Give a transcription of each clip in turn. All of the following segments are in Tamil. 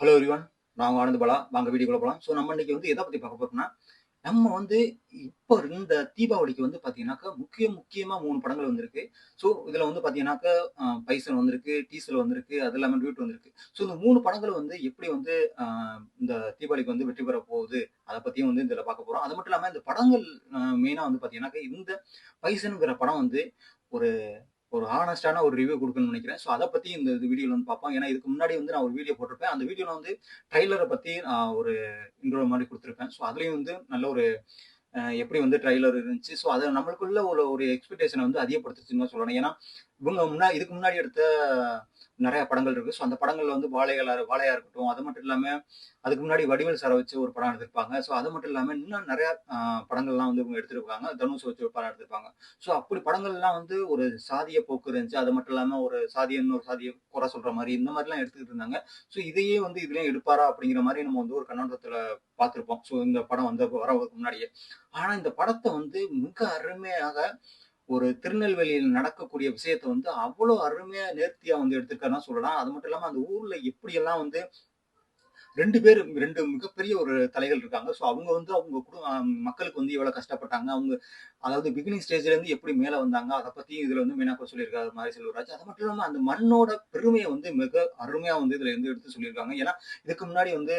Hello everyone. நான் உங்க ஆனந்த் பாலா. வாங்க வீடியோக்குள்ள போலாம். நம்ம இன்னைக்கு வந்து எத பத்தி பார்க்க போறோம்னா, நம்ம வந்து இப்போ இந்த தீபாவளிக்கு வந்து பார்த்தீங்கன்னாக்கா, முக்கியமா 3 படங்கள் வந்திருக்கு. இதுல வந்து பார்த்தீங்கன்னாக்கா, பைசன் வந்திருக்கு, டீசல் வந்திருக்கு, அது இல்லாம டியூட் வந்திருக்கு. இந்த 3 படங்கள் வந்து எப்படி வந்து அ இந்த தீபாவளிக்கு வந்து வெற்றி பெற போகுது, அத பத்தியும் வந்து இதுல பார்க்க போறோம். அது மட்டும் இல்லாம இந்த படங்கள் மெயினா வந்து பார்த்தீங்கன்னாக்கா, இந்த பைசன்ங்கிற படம் வந்து ஒரு ஒரு ஹானஸ்டான ஒரு ரிவ்யூ குடுக்கணும்னு நெனைக்கிறேன். அத பத்தி இந்த வீடியோல வந்து பார்ப்போம். ஏன்னா, இதுக்கு முன்னாடி வந்து நான் ஒரு வீடியோ போட்டிருப்பேன். அந்த வீடியோல வந்து ட்ரெய்லர பத்தி ஒரு இன்ட்ரோ மாரி குடுத்திருப்பேன். அதுலயும் வந்து நல்ல ஒரு எப்படி வந்து ட்ரெய்லர் இருந்துச்சு. அத நம்மளுக்குள்ள ஒரு ஒரு எக்ஸ்பெக்டேஷன வந்து அதிகப்படுத்துச்சுன்னு தான் சொல்லணும். ஏன்னா, இதுக்கு முன்னாடி எடுத்த நெறைய படங்கள் இருக்கு. அந்த படங்கள்ல வந்து வாழையா இருக்கட்டும், அது மட்டும் இல்லாம அதுக்கு முன்னாடி வடிவேல் சார வச்சு ஒரு படம் எடுத்திருப்பாங்க. அது மட்டும் இல்லாம இன்னும் நெறைய படங்கள்லாம் வந்து இவங்க எடுத்திருக்காங்க. தனுஷ வச்சு ஒரு படம் எடுத்திருப்பாங்க. அப்படி படங்கள்லாம் வந்து ஒரு சாதிய போக்கு இருந்துச்சு. அது மட்டும் இல்லாம ஒரு சாதிய இன்னொரு சாதிய குறை சொல்ற மாரி இந்த மாரிலாம் எடுத்துக்கிட்டு இருந்தாங்க. இதையே வந்து இதுலயும் எடுப்பாரா? அப்படிங்கிற மாரி நம்ம வந்து ஒரு கண்ணோட்டத்துல பார்த்திருப்போம். இந்த படம் வந்து வரதுக்கு முன்னாடியே. ஆனா இந்த படத்த வந்து மிக அருமையாக ஒரு திருநெல்வேலியில் நடக்கக்கூடிய விஷயத்த வந்து அவ்வளோ அருமையா, நேர்த்தியா வந்து எடுத்திருக்காருன்னு தான் சொல்லலாம். அது மட்டும் இல்லாம அந்த ஊர்ல எப்படியெல்லாம் வந்து 2 மிகப்பெரிய ஒரு தலைகள் இருக்காங்க. அவங்க வந்து அவங்க மக்களுக்கு வந்து எவ்வளவு கஷ்டப்பட்டாங்க. அவங்க அதாவது பிகினிங் ஸ்டேஜ்ல இருந்து எப்படி மேல வந்தாங்க. அத பத்தியும் இதுல வந்து மெயினா சொல்லியிருக்காரு மாரி செல்வராஜ். அது மட்டும் இல்லாம அந்த மண்ணோட பெருமைய வந்து மிக அருமையா வந்து இதுல இருந்து எடுத்து சொல்லியிருக்காங்க. ஏன்னா, இதுக்கு முன்னாடி வந்து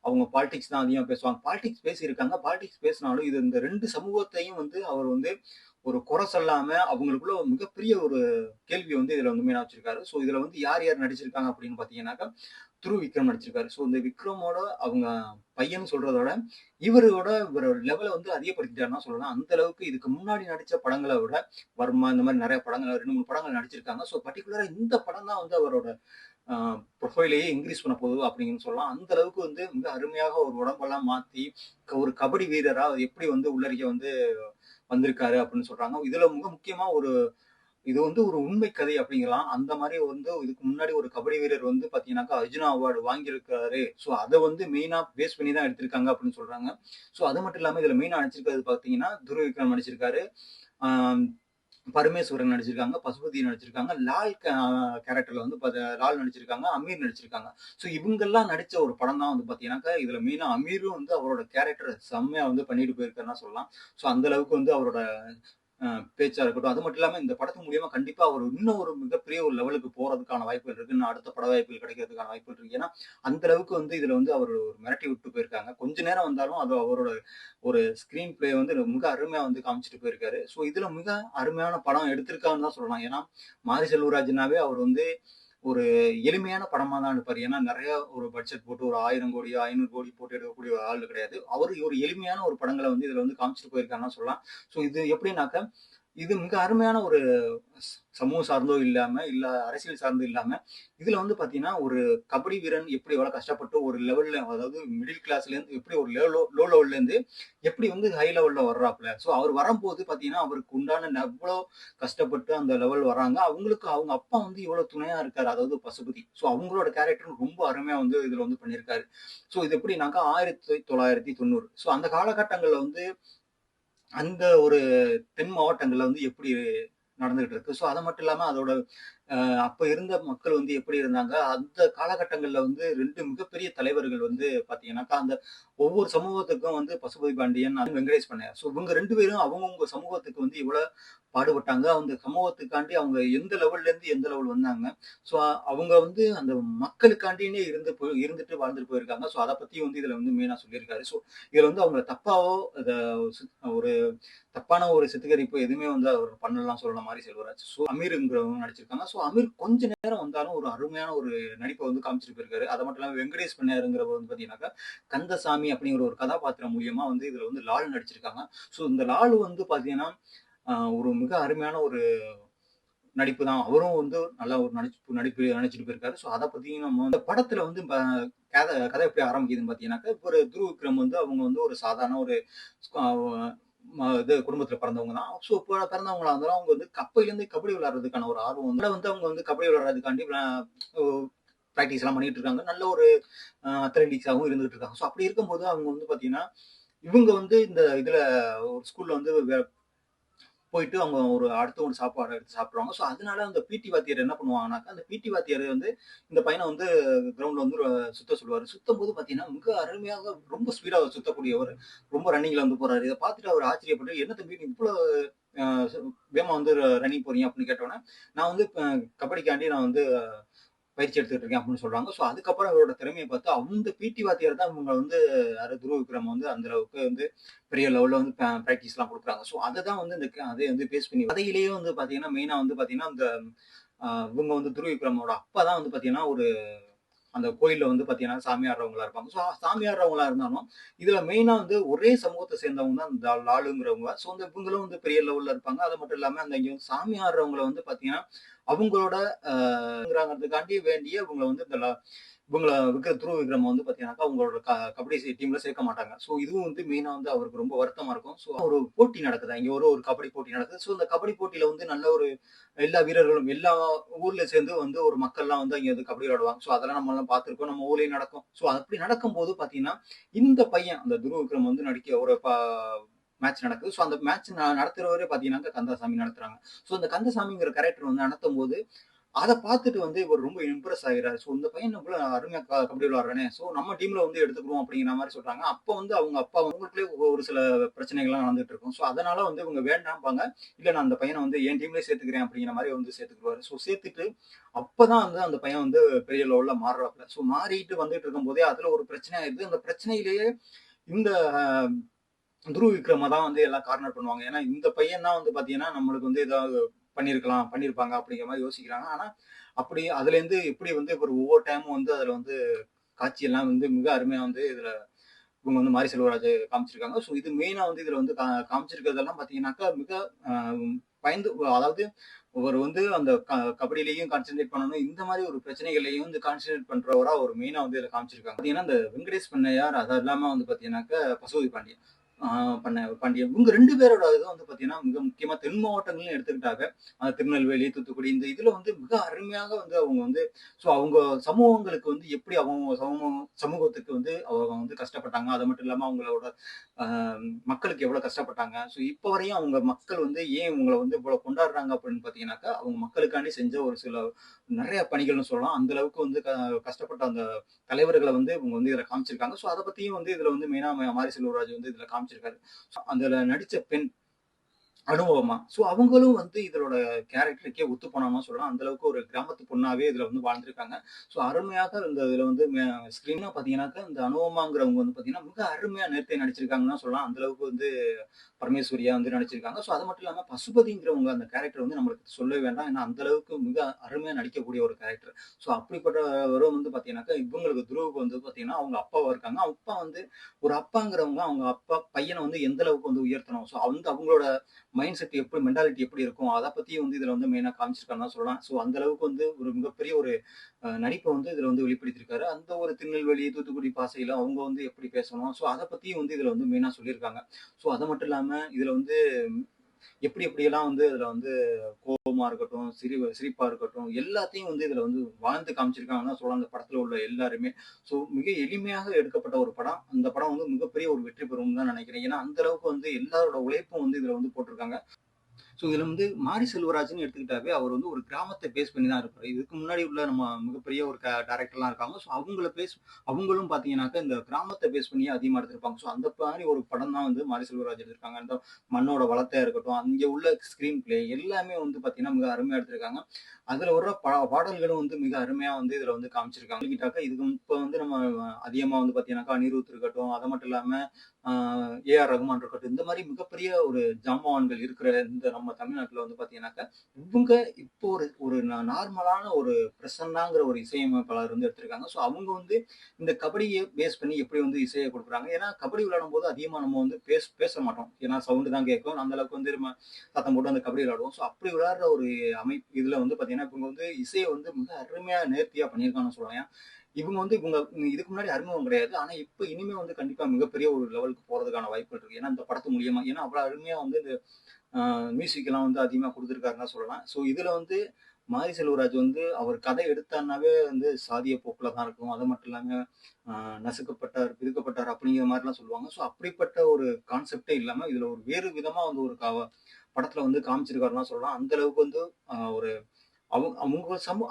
அவங்க பாலிடிக்ஸ் தான் அதிகமா பேசுவாங்க. பாலிடிக்ஸ் பேசியிருக்காங்க. பாலிடிக்ஸ் பேசினாலும் இது இந்த 2 சமூகத்தையும் வந்து அவர் வந்து ஒரு குறை சொல்லாம அவங்களுக்குள்ள ஒரு மிகப்பெரிய ஒரு கேள்விய வந்து இதுல வந்து மெயினா வச்சிருக்காரு. இதுல வந்து யார் யார் நடிச்சிருக்காங்க அப்படின்னு பார்த்தீங்கன்னாக்கா, துருவ் விக்ரம் நடிச்சிருக்காரு. இந்த விக்ரமோட அவங்க பையன்னு சொல்றத விட, இவரோட லெவல வந்து அதிகப்படுத்திட்டாருன்னு தான் சொல்லலாம். அந்த அளவுக்கு இதுக்கு முன்னாடி நடிச்ச படங்கள விட, வர்மா இந்த மாரி நெறைய படங்கள் 2, 3 படங்கள் நடிச்சிருக்காங்க. பர்ட்டிகுலரா இந்த படம் தான் வந்து அவரோட அ ப்ரொஃபைலயே இன்கிரீஸ் பண்ண போகுது அப்படின்னு சொல்லலாம். அந்த அளவுக்கு வந்து மிக அருமையாக ஒரு உடம்பெல்லாம் மாத்தி, ஒரு கபடி வீரரா எப்படி வந்து உள்ளறிய வந்து வந்திருக்காரு அப்படின்னு சொல்றாங்க. இதுல மிக முக்கியமா இது வந்து ஒரு உண்மை கதை அப்படிங்கலாம். அந்த மாரி வந்து இதுக்கு முன்னாடி ஒரு கபடி வீரர் வந்து பார்த்தீங்கன்னாக்கா, அர்ஜுனா அவார்டு வாங்கியிருக்காரு. அத வந்து மெயினா பேஸ் பண்ணி தான் எடுத்திருக்காங்க அப்படின்னு சொல்றாங்க. அது மட்டும் இல்லாம இதுல மெயினா நடிச்சிருக்கிறது பார்த்தீங்கன்னா, துருவ் விக்ரம் நடிச்சிருக்காரு. ஆ பரமேஸ்வரன் நடிச்சிருக்காங்க, பசுபதி நடிச்சிருக்காங்க, கேரக்டர்ல வந்து லால் நடிச்சிருக்காங்க, அமீர் நடிச்சிருக்காங்க. இவங்கெல்லாம் நடிச்ச ஒரு படம் தான் வந்து பார்த்தீங்கன்னாக்கா, இதுல மெயினா அமீரும் வந்து அவரோட கேரக்டர செம்மையா வந்து பண்ணிட்டு போயிருக்காருன்னு தான் சொல்லலாம். அந்த அளவுக்கு வந்து அவரோட அ பேச்சா இருக்கட்டும். அது மட்டும் இல்லாம இந்த படத்து மூலியமா கண்டிப்பா அவர் இன்னும் ஒரு மிகப்பெரிய ஒரு லெவலுக்கு போறதுக்கான வாய்ப்புகள் இருக்கு. இன்னும் அடுத்த பட வாய்ப்புகள் கிடைக்கிறதுக்கான வாய்ப்புகள் இருக்கு. ஏன்னா, அந்த அளவுக்கு வந்து இதுல வந்து அவரு மிரட்டி விட்டு போயிருக்காங்க. கொஞ்ச நேரம் வந்தாலும் அது அவரோட ஒரு ஸ்கிரீன் பிளே வந்து மிக அருமையா வந்து காமிச்சுட்டு போயிருக்காரு. இதுல மிக அருமையான படம் எடுத்திருக்காருன்னு தான் சொல்லலாம். ஏன்னா, மாரி செல்வராஜ்னாவே அவர் வந்து ஒரு எளிமையான படமா தான் எடுப்பாரு. ஏன்னா நெறைய ஒரு பட்ஜெட் போட்டு ஒரு 1000 கோடி, 500 கோடி போட்டு எடுக்கக்கூடிய ஒரு ஆள் கிடையாது. அவரு ஒரு எளிமையான ஒரு படங்கள வந்து இதுல வந்து காமிச்சுட்டு போயிருக்காருன்னு தான் சொல்லலாம். இது எப்படின்னாக்க, இது மிக அருமையான ஒரு சமூகம் சார்ந்தோ இல்லாம, இல்ல அரசியல் சார்ந்து இல்லாம, இதுல வந்து பாத்தீங்கன்னா, ஒரு கபடி வீரன் எப்படி எவ்வளவு கஷ்டப்பட்டு ஒரு லெவல்ல அதாவது மிடில் கிளாஸ்ல இருந்து எப்படி ஒரு லோ லெவல்ல இருந்து எப்படி வந்து ஹை லெவல்ல வர்றாப்ல. அவர் வரம்போது பாத்தீங்கன்னா, அவருக்கு உண்டான எவ்வளோ கஷ்டப்பட்டு அந்த லெவல் வராங்க. அவங்களுக்கு அவங்க அப்பா வந்து இவ்வளவு துணையா இருக்காரு. அதாவது பசுபதி. அவங்களோட கேரக்டர் ரொம்ப அருமையா வந்து இதுல வந்து பண்ணியிருக்காரு. இது எப்படின்னாக்கா 1990. அந்த காலகட்டங்கள்ல வந்து அந்த ஒரு தென் மாவட்டங்கள்ல வந்து எப்படி நடந்துகிட்டு இருக்கு. அத மட்டும் இல்லாம அதோட அப்ப இருந்த மக்கள் வந்து எப்படி இருந்தாங்க? அந்த காலகட்டங்கள்ல வந்து 2 மிகப்பெரிய தலைவர்கள் வந்து பார்த்தீங்கன்னாக்கா, அந்த ஒவ்வொரு சமூகத்துக்கும் வந்து பசுபதி பாண்டியன், வெங்கடேஷ் பண்ணையார். இவங்க 2 பேரும் அவங்கவங்க சமூகத்துக்கு வந்து இவ்வளோ பாடுபட்டாங்க. அந்த சமூகத்துக்காண்டி அவங்க எந்த லெவல்ல இருந்து எந்த லெவல் வந்தாங்க. ஸோ அவங்க வந்து அந்த மக்களுக்காண்டினே இருந்துட்டு வாழ்ந்துட்டு போயிருக்காங்க. அத பத்தி வந்து இதுல வந்து மெயினா சொல்லியிருக்காரு. இதுல வந்து அவங்க தப்பாவோ அத ஒரு தப்பான ஒரு சித்தரிப்பு எதுவுமே வந்து அவர் பண்ணலன்னு சொல்ற மாரி செல்வராஜ். அமீர்ங்கிறவங்க நடிச்சிருக்காங்க. அமீர் கொஞ்ச நேரம் வந்தாலும் ஒரு அருமையான ஒரு நடிப்ப வந்து காமிச்சிட்டு போயிருக்காரு. அது மட்டும் இல்லாம வெங்கடேஷ் பண்ணையாருங்கிறவர் வந்து பார்த்தீங்கன்னாக்கா, கந்தசாமி அப்படிங்கிற ஒரு கதாபாத்திரம் மூலியமா வந்து இதுல வந்து லால் நடிச்சிருக்காங்க. இந்த லால் வந்து பார்த்தீங்கன்னா, ஒரு மிக அருமையான ஒரு நடிப்பு தான். அவரும் வந்து நல்லா ஒரு நடிச்சுட்டு போயிருக்காரு. அத பத்தியும் நம்ம இந்த படத்துல வந்து கதை எப்படி ஆரம்பிக்குதுன்னு பார்த்தீங்கன்னாக்கா, இப்போ ஒரு துருவ் விக்ரம் வந்து அவங்க வந்து ஒரு சாதாரண ஒரு அ இது குடும்பத்துல பிறந்தவங்க தான். இப்ப பிறந்தவங்களா இருந்தாலும் அவங்க வந்து அப்பயிலேருந்தே கபடி விளையாடுறதுக்கான ஒரு ஆர்வம் வந்து அவங்க வந்து கபடி விளையாடுறதுக்காண்டி பிராக்டிஸ் எல்லாம் பண்ணிட்டு இருக்காங்க. நல்ல ஒரு அத்லெட்டிக்ஸாவும் இருந்துட்டு இருக்காங்க. அப்படி இருக்கும்போது அவங்க வந்து பார்த்தீங்கன்னா, இவங்க வந்து இந்த இதுல ஒரு ஸ்கூல்ல வந்து போயிட்டு அவங்க ஒரு அடுத்த ஒரு சாப்பாடு எடுத்து சாப்பிடுவாங்க. ஸோ அதனால அந்த பிடி வாத்தியார் என்ன பண்ணுவாங்கனாக்கா, அந்த பிடி வாத்தியார் வந்து இந்த பையன வந்து கிரவுண்ட்ல வந்து சுத்த சொல்லுவாரு. சுத்தம்போது பார்த்தீங்கன்னா, மிக அருமையாக ரொம்ப ஸ்பீடா சுத்தக்கூடியவரு. ரொம்ப ரன்னிங்ல வந்து போறாரு. இத பார்த்துட்டு அவரு ஆச்சரியப்பட்டு, "என்ன தம்பி நீ இவ்ளோ அ வேகமா வந்து ரன்னிங் போறீங்க?" அப்படின்னு கேட்டோனே, "நான் வந்து கபடிக்காண்டி நான் வந்து பயிற்சி எடுத்துட்டு இருக்கேன்" அப்படின்னு சொல்றாங்க. ஸோ அதுக்கப்புறம் அவரோட திறமைய பார்த்து, அந்த பிடி வாத்தியார் தான் இவங்க வந்து யாரு துருவ விக்ரம் வந்து அந்த அளவுக்கு வந்து பெரிய லெவல்ல வந்து பிராக்டிஸ்லாம் குடுக்குறாங்க. ஸோ அததான் வந்து இந்த அதை வந்து பேஸ் பண்ணி கதையிலேயே வந்து பார்த்தீங்கன்னா, மெயினா வந்து பார்த்தீங்கன்னா, இந்த இவங்க வந்து துருவ விக்ரமோட அப்பா தான் வந்து பார்த்தீங்கன்னா, ஒரு அந்த கோயில்ல வந்து பார்த்தீங்கன்னா, சாமி ஆடுறவங்களா இருப்பாங்க. ஸோ சாமி ஆடுறவங்களா இருந்தாலும், இதுல மெயினா வந்து ஒரே சமூகத்த சேர்ந்தவங்க தான் இந்த லாலுங்கிறவங்க. ஸோ இந்த இவங்களும் வந்து பெரிய லெவல்ல இருப்பாங்க. அது மட்டும் இல்லாம அந்த இங்க வந்து சாமி ஆடுறவங்கள வந்து பார்த்தீங்கன்னா, அவங்களோட ங்கிறதுக்காண்டி வேண்டிய இவங்கள வந்து இந்த இவங்கள துருவ விக்ரம வந்து பார்த்தீங்கன்னாக்கா, அவங்களோட கபடி டீம்ல சேர்க்க மாட்டாங்க. ஸோ இதுவும் வந்து மெயினா வந்து அவருக்கு ரொம்ப வருத்தமா இருக்கும். ஸோ ஒரு போட்டி நடக்குது. இங்க ஒரு ஒரு கபடி போட்டி நடக்குது. ஸோ இந்த கபடி போட்டியில வந்து நல்ல ஒரு எல்லா வீரர்களும் எல்லா ஊர்ல சேர்ந்து வந்து ஒரு மக்கள்லாம் வந்து அங்க வந்து கபடி விளையாடுவாங்க. ஸோ அதெல்லாம் நம்மலாம் பார்த்திருக்கோம். நம்ம ஊர்லயும் நடக்கும். ஸோ அப்படி நடக்கும்போது பார்த்தீங்கன்னா, இந்த பையன் அந்த துருவ விக்ரம் வந்து நடிக்க ஒரு மேட்ச் நடக்குது. ஸோ அந்த மேட்ச் நடத்துறவரே பார்த்தீங்கன்னாக்கா கந்தசாமி நடத்துறாங்க. ஸோ அந்த கந்தசாமிங்கிற கேரக்டர் வந்து நடத்தும்போது அத பார்த்துட்டு வந்து இவர் ரொம்ப இம்ப்ரெஸ் ஆகுறாரு. ஸோ இந்த பையன் இவ்வளோ அருமையா கபடி விளையாடுறானே! ஸோ நம்ம டீம்ல வந்து எடுத்துக்குருவோம் அப்படிங்கிற மாரி சொல்றாங்க. அப்ப வந்து அவங்க அப்பா அவங்களுக்குள்ளயே ஒரு சில பிரச்சனைகள்லாம் நடந்துட்டு இருக்கும். ஸோ அதனால வந்து இவங்க வேண்டாம்பாங்க. இல்ல நான் அந்த பையன வந்து என் டீம்லயே சேர்த்துக்கிறேன் அப்படிங்கிற மாரி வந்து சேர்த்துக்குருவாரு. ஸோ சேர்த்துட்டு அப்பதான் வந்து அந்த பையன் வந்து பெரிய லெவல்ல மாறுறாப்ல. ஸோ மாறிட்டு வந்துட்டு இருக்கும்போதே அதுல ஒரு பிரச்சனை ஆயிடுது. அந்த பிரச்சனையிலேயே இந்த துருவ விக்ரம தான் வந்து எல்லாம் கார்னர் பண்ணுவாங்க. ஏன்னா இந்த பையன் தான் வந்து பார்த்தீங்கன்னா, நம்மளுக்கு வந்து ஏதாவது பண்ணியிருக்கலாம், பண்ணியிருப்பாங்க அப்படிங்கிற மாரி யோசிக்கிறாங்க. ஆனா, அப்படி அதுலேருந்து எப்படி வந்து ஒரு ஒவ்வொரு டைமும் வந்து அதுல வந்து காட்சியெல்லாம் வந்து மிக அருமையா வந்து இதுல இவங்க வந்து மாரி செல்வராஜ் காமிச்சிருக்காங்க. ஸோ இது மெயினா வந்து இதுல வந்து காமிச்சிருக்கிறதெல்லாம் பார்த்தீங்கன்னாக்கா, மிக அ பயந்து அதாவது அவர் வந்து அந்த கபடியிலயும் கான்சன்ட்ரேட் பண்ணணும். இந்த மாரி ஒரு பிரச்சனைகள்லயும் வந்து கான்சன்ட்ரேட் பண்றவரா ஒரு மெயினா வந்து இதுல காமிச்சிருக்காங்க. பார்த்தீங்கன்னா, இந்த வெங்கடேஷ் பண்ணையார் அது இல்லாம வந்து பார்த்தீங்கன்னாக்கா, பசுபதி பாண்டியன். பாண்டியன். இவங்க 2 பேரோட இது வந்து பார்த்தீங்கன்னா, மிக முக்கியமா தென் மாவட்டங்கள்னு எடுத்துக்கிட்டாக்க, திருநெல்வேலி, தூத்துக்குடி இந்த இதுல வந்து மிக அருமையாக வந்து அவங்க வந்து அவங்க சமூகங்களுக்கு வந்து எப்படி அவங்க சமூகத்துக்கு வந்து அவங்க வந்து கஷ்டப்பட்டாங்க. அது மட்டும் இல்லாம அவங்களோட அ மக்களுக்கு எவ்வளவு கஷ்டப்பட்டாங்க. இப்ப வரையும் அவங்க மக்கள் வந்து ஏன் இவங்கள வந்து இவ்வளவு கொண்டாடுறாங்க அப்படின்னு பார்த்தீங்கன்னாக்கா, அவங்க மக்களுக்காண்டி செஞ்ச ஒரு சில நெறைய பணிகள்னு சொல்லலாம். அந்த அளவுக்கு வந்து கஷ்டப்பட்ட அந்த தலைவர்கள வந்து இவங்க வந்து இதுல காமிச்சிருக்காங்க. அத பத்தியும் வந்து இதுல வந்து மெயினா மாரி செல்வராஜ் வந்து இதுல காமிச்சிருக்காரு. அதுல நடிச்ச பெண் அனுபவமா. அவங்களும் வந்து இதனோட கேரக்டருக்கே ஒத்து போனாங்கன்னு சொல்லலாம். அந்த அளவுக்கு ஒரு கிராமத்து பொண்ணாவே இதுல வந்து வாழ்ந்திருக்காங்க. அருமையாக இந்த இதுல வந்து ஸ்க்ரீனா பார்த்தீங்கன்னாக்கா, இந்த அனுபமாங்கிறவங்க வந்து பார்த்தீங்கன்னா, மிக அருமையா நேர்த்தியா நடிச்சிருக்காங்கன்னு தான் சொல்லலாம். அந்த அளவுக்கு வந்து பரமேஸ்வரியா வந்து நடிச்சிருக்காங்க. அது மட்டும் இல்லாம பசுபதிங்கிறவங்க அந்த கேரக்டர் வந்து நம்மளுக்கு சொல்லவே வேண்டாம். ஏன்னா அந்த அளவுக்கு மிக அருமையா நடிக்கக்கூடிய ஒரு கேரக்டர். அப்படிப்பட்டவரும் வந்து பார்த்தீங்கன்னாக்கா, இவங்களுக்கு துருவுக்கு வந்து பார்த்தீங்கன்னா, அவங்க அப்பாவா இருக்காங்க. அப்பா வந்து ஒரு அப்பாங்கிறவங்க அவங்க அப்பா பையன வந்து எந்த அளவுக்கு வந்து உயர்த்தணும். வந்து அவங்களோட மைண்ட் செட் எப்படி மென்டாலிட்டி எப்படி இருக்கும்? அத பத்தி வந்து இதுல வந்து மெயினா காமிச்சிருக்காங்கன்னு தான் சொல்லலாம். அந்த அளவுக்கு வந்து ஒரு மிகப்பெரிய ஒரு நடிப்ப வந்து இதுல வந்து வெளிப்படுத்தியிருக்காரு. அந்த ஒரு திருநெல்வேலி, தூத்துக்குடி பாஷையில அவங்க வந்து எப்படி பேசணும்? அத பத்தியும் வந்து இதுல வந்து மெயினா சொல்லியிருக்காங்க. அது மட்டும் இல்லாம இதுல வந்து எப்படி எப்படியெல்லாம் வந்து இதுல வந்து கோவமா இருக்கட்டும், சிரிப்பா இருக்கட்டும், எல்லாத்தையும் வந்து இதுல வந்து வாழ்ந்து காமிச்சிருக்காங்கன்னு தான் சொல்லலாம். அந்த படத்துல உள்ள எல்லாருமே. மிக எளிமையாக எடுக்கப்பட்ட ஒரு படம். அந்த படம் வந்து மிகப்பெரிய ஒரு வெற்றி பெறும்னு தான் நினைக்கிறேன். ஏன்னா, அந்த அளவுக்கு வந்து எல்லாரோட உழைப்பும் வந்து இதுல வந்து போட்டிருக்காங்க. இதுல வந்து மாரி செல்வராஜ்ன்னு எடுத்துக்கிட்டாவே, அவர் வந்து ஒரு கிராமத்த பேஸ் பண்ணி தான் இருப்பாரு. இதுக்கு முன்னாடி உள்ள நம்ம மிகப்பெரிய ஒரு டைரக்டர்லாம் இருக்காங்க. அவங்களும் பார்த்தீங்கன்னாக்கா, இந்த கிராமத்த பேஸ் பண்ணியே அதிகமா எடுத்திருப்பாங்க. அந்த மாரி ஒரு படம் தான் வந்து மாரி செல்வராஜ் எடுத்திருக்காங்க. அந்த மண்ணோட வளத்தையா இருக்கட்டும், அங்க உள்ள ஸ்கிரீன் பிளே எல்லாமே வந்து பார்த்தீங்கன்னா, மிக அருமையா எடுத்திருக்காங்க. அதுல வர்ற பாடல்களும் வந்து மிக அருமையா வந்து இதுல வந்து காமிச்சிருக்காங்க. சொல்லிக்கிட்டாக்கா, இதுக்கு இப்ப வந்து நம்ம அதிகமா வந்து பார்த்தீங்கன்னாக்கா, அனிருத் இருக்கட்டும், அது மட்டும் இல்லாம ஆ ஏ.ஆர். ரகுமான் இருக்கட்டும், இந்த மாரி மிகப்பெரிய ஒரு ஜாம்பவான்கள் இருக்கிற இந்த நம்ம தமிழ்நாட்டுல வந்து பார்த்தீங்கன்னாக்கா, இவங்க இப்போ ஒரு ஒரு நார்மலான ஒரு பிரசன்னாங்கிற ஒரு இசையமைப்பாளர் வந்து எடுத்திருக்காங்க. அவங்க வந்து இந்த கபடிய பேஸ் பண்ணி எப்படி வந்து இசைய குடுக்குறாங்க. ஏன்னா, கபடி விளையாடும்போது அதிகமா நம்ம வந்து பேச மாட்டோம். ஏன்னா சவுண்ட் தான் கேட்கும். அந்த அளவுக்கு வந்து நம்ம சத்தம் போட்டு அந்த கபடி விளையாடுவோம். அப்படி விளையாடுற ஒரு இதுல வந்து பார்த்தீங்கன்னா, இவங்க வந்து இசைய வந்து மிக அருமையா நேர்த்தியா பண்ணியிருக்காங்கன்னு சொல்லலாம். இவங்க இதுக்கு முன்னாடி அறிமுகம் கிடையாது. ஆனா, இப்ப இனிமே வந்து கண்டிப்பா மிகப்பெரிய ஒரு லெவலுக்கு போறதுக்கான வாய்ப்புகள் இருக்கு. ஏன்னா, இந்த படத்து மூலியமா. ஏன்னா, அவ்வளவு அருமையா வந்து இந்த மியூசிக் எல்லாம் வந்து அதிகமா குடுத்திருக்காருன்னு தான் சொல்லலாம். இதுல வந்து மாரி செல்வராஜ் வந்து அவர் கதை எடுத்தார்னாவே வந்து சாதிய போக்குல தான் இருக்கும். அது மட்டும் இல்லாம அ நசுக்கப்பட்டார், பிதுக்கப்பட்டார் அப்படிங்கிற மாரிலாம் சொல்லுவாங்க. அப்படிப்பட்ட ஒரு கான்செப்ட்டே இல்லாம, இதுல ஒரு வேறு விதமா வந்து ஒரு படத்துல வந்து காமிச்சிருக்காருன்னு சொல்லலாம். அந்த அளவுக்கு வந்து ஒரு அவங்க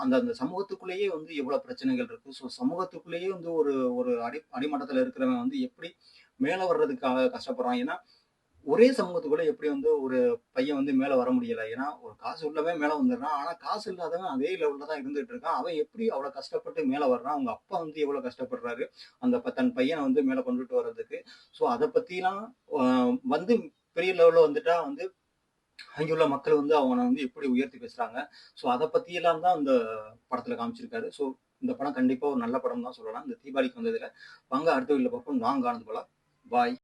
அந்த அந்த சமூகத்துக்குள்ளேயே வந்து எவ்வளவு பிரச்சனைகள் இருக்கு. ஸோ சமூகத்துக்குள்ளேயே வந்து ஒரு ஒரு அடிமட்டத்துல இருக்கிறவன் வந்து எப்படி மேல வர்றதுக்காக கஷ்டப்படுறான். ஏன்னா, ஒரே சமூகத்துக்குள்ள எப்படி வந்து ஒரு பையன் வந்து மேல வர முடியல. ஏன்னா, ஒரு காசு உள்ளவன் மேல வந்துடுறான். ஆனா காசு இல்லாதவன் அதே லெவல்ல தான் இருந்துட்டு இருக்கான். அவன் எப்படி அவ்வளவு கஷ்டப்பட்டு மேல வர்றான்? அவங்க அப்பா வந்து எவ்வளவு கஷ்டப்படுறாரு? அந்த தன் பையன வந்து மேல கொண்டுட்டு வர்றதுக்கு. ஸோ அத பத்திலாம் அ வந்து பெரிய லெவல்ல வந்துட்டா வந்து அங்குள்ள மக்கள் வந்து அவன வந்து எப்படி உயர்த்தி பேசுறாங்க. ஸோ அத பத்தியெல்லாம் தான் இந்த படத்துல காமிச்சிருக்காரு. ஸோ இந்த படம் கண்டிப்பா ஒரு நல்ல படம் தான் சொல்லலாம். இந்த தீபாவளிக்கு வந்ததுல. வாங்க அடுத்த வீடியோல பார்ப்போம். வாங்க ஆனந்த் பாலா. பாய்.